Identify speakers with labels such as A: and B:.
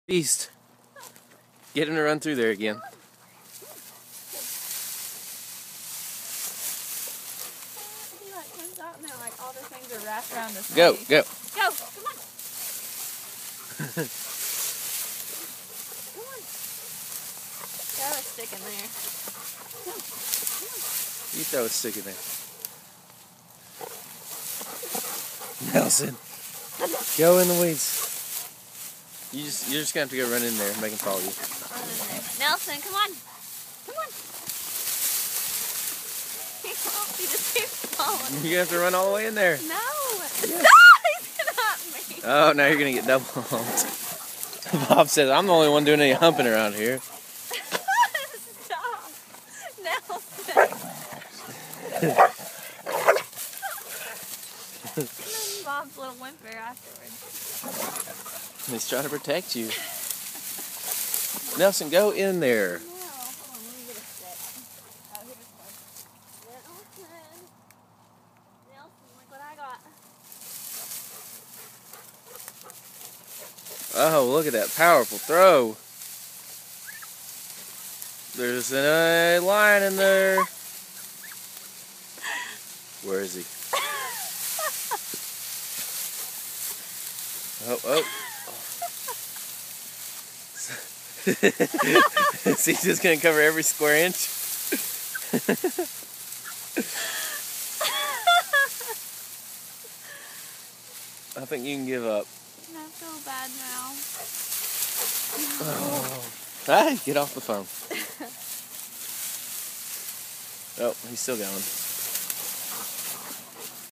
A: Beast. Get him to run through there again.
B: He comes out and like all the things are wrapped around his
A: Go,
B: face.
A: go.
B: Go, come on. Come on. Throw a stick in there.
A: You throw a stick in there. Nelson, go in the weeds. You're just gonna have to go run in there and make him follow you.
B: Run in there. Nelson, come on. Come on. He just keeps following.
A: You're gonna have to run all the way in there.
B: No.
A: Yeah.
B: Stop! He's gonna hump me.
A: Oh, now you're gonna get double humped. Bob says, I'm the only one doing any humping around here.
B: Stop. Nelson. And then Bob's little whimper afterwards.
A: He's trying to protect you. Nelson, go in there.
B: No. Hold on, let me get a stick. Oh, here's one. Nelson. Nelson, look what I got.
A: Oh, look at that powerful throw. There's a lion in there. Where is he? Oh. Is he just going to cover every square inch? I think you can give up.
B: I feel bad now.
A: Oh. Ah, get off the phone. Oh, he's still going.